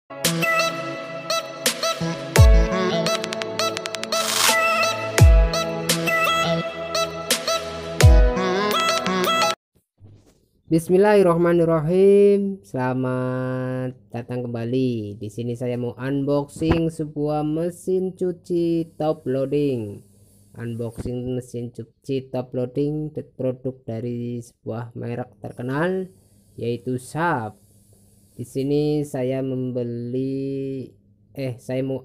Bismillahirrahmanirrahim. Selamat datang kembali. Di sini saya mau unboxing sebuah mesin cuci top loading. Unboxing mesin cuci top loading, produk dari sebuah merek terkenal yaitu Sharp. Di sini saya mau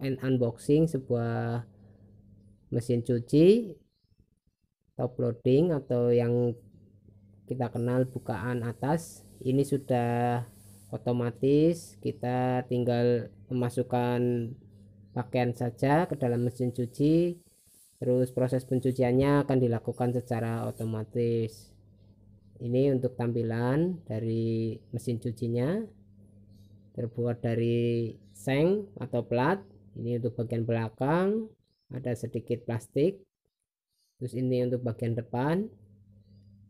unboxing sebuah mesin cuci top loading atau yang kita kenal bukaan atas. Ini sudah otomatis, kita tinggal memasukkan pakaian saja ke dalam mesin cuci, terus proses pencuciannya akan dilakukan secara otomatis. Ini untuk tampilan dari mesin cucinya, terbuat dari seng atau plat. Ini untuk bagian belakang ada sedikit plastik, terus ini untuk bagian depan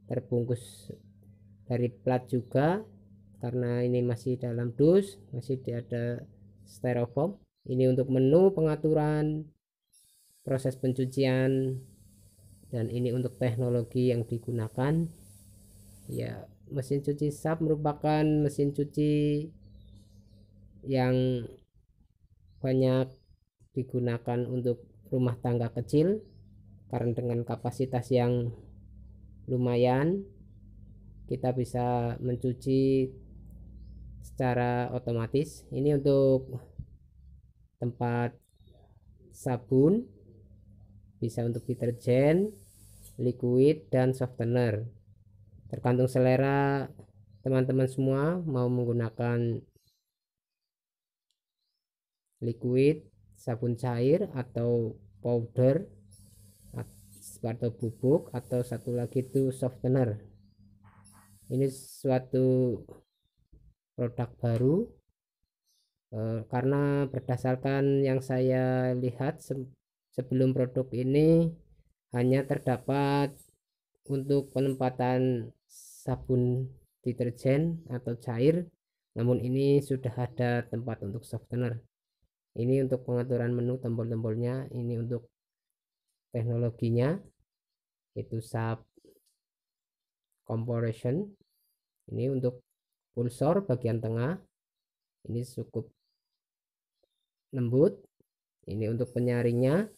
terbungkus dari plat juga, karena ini masih dalam dus, masih ada styrofoam. Ini untuk menu pengaturan proses pencucian, dan ini untuk teknologi yang digunakan. Ya, mesin cuci Sharp merupakan mesin cuci yang banyak digunakan untuk rumah tangga kecil karena dengan kapasitas yang lumayan kita bisa mencuci secara otomatis. Ini untuk tempat sabun, bisa untuk deterjen, liquid, dan softener, tergantung selera teman-teman semua mau menggunakan liquid, sabun cair, atau powder, atau bubuk, atau satu lagi itu softener. Ini suatu produk baru, karena berdasarkan yang saya lihat sebelum produk ini hanya terdapat untuk penempatan sabun deterjen atau cair, namun ini sudah ada tempat untuk softener. Ini untuk pengaturan menu tombol-tombolnya. Ini untuk teknologinya, itu Sharp compression. Ini untuk pulsor bagian tengah, ini cukup lembut. Ini untuk penyaringnya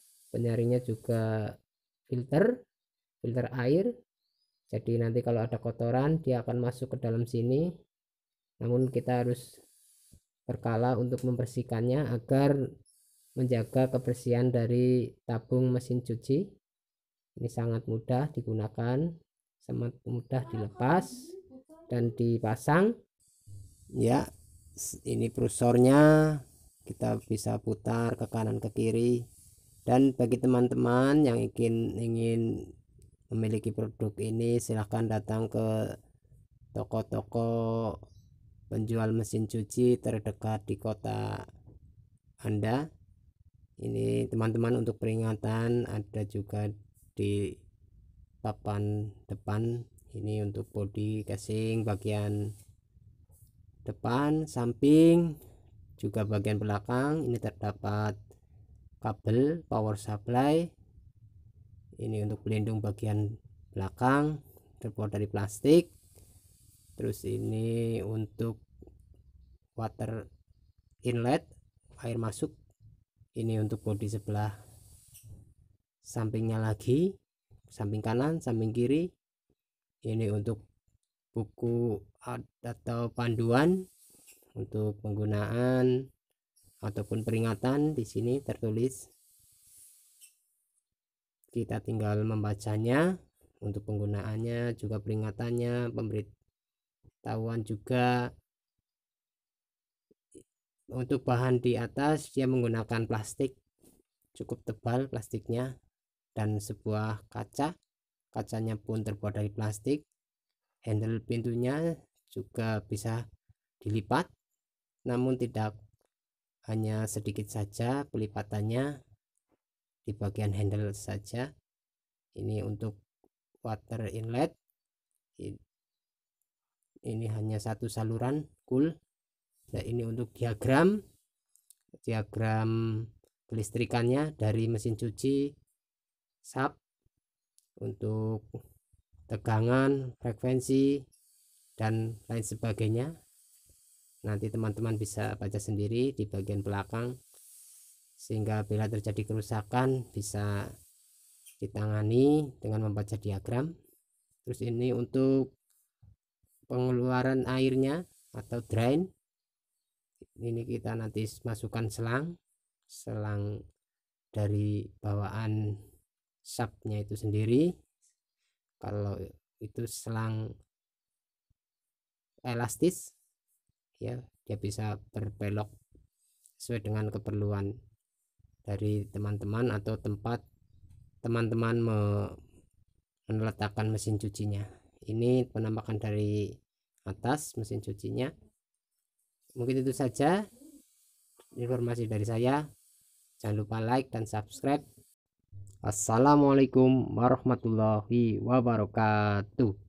juga filter air, jadi nanti kalau ada kotoran dia akan masuk ke dalam sini, namun kita harus berkala untuk membersihkannya agar menjaga kebersihan dari tabung mesin cuci. Ini sangat mudah digunakan, sangat mudah dilepas dan dipasang. Ya, ini brusornya, kita bisa putar ke kanan ke kiri. Dan bagi teman-teman yang ingin memiliki produk ini, silahkan datang ke toko-toko penjual mesin cuci terdekat di kota Anda. Ini teman-teman, untuk peringatan ada juga di papan depan. Ini untuk body casing bagian depan, samping, juga bagian belakang. Ini terdapat kabel power supply. Ini untuk pelindung bagian belakang, terbuat dari plastik. Terus ini untuk water inlet, air masuk. Ini untuk bodi sebelah sampingnya lagi, samping kanan, samping kiri. Ini untuk buku atau panduan untuk penggunaan ataupun peringatan. Di sini tertulis, kita tinggal membacanya. Untuk penggunaannya juga peringatannya, pemberitahuan juga. Untuk bahan di atas dia menggunakan plastik cukup tebal plastiknya, dan sebuah kacanya pun terbuat dari plastik. Handle pintunya juga bisa dilipat, namun tidak hanya sedikit saja pelipatannya di bagian handle saja. Ini untuk water inlet, ini hanya satu saluran cool. Nah, ini untuk diagram diagram kelistrikannya dari mesin cuci, sub, untuk tegangan, frekuensi, dan lain sebagainya. Nanti teman-teman bisa baca sendiri di bagian belakang, sehingga bila terjadi kerusakan bisa ditangani dengan membaca diagram. Terus ini untuk pengeluaran airnya atau drain, ini kita nanti masukkan selang dari bawaan subnya itu sendiri. Kalau itu selang elastis ya, dia bisa berbelok sesuai dengan keperluan dari teman-teman atau tempat teman-teman meletakkan mesin cucinya. Ini penampakan dari atas mesin cucinya. Mungkin itu saja informasi dari saya. Jangan lupa like dan subscribe. Assalamualaikum warahmatullahi wabarakatuh.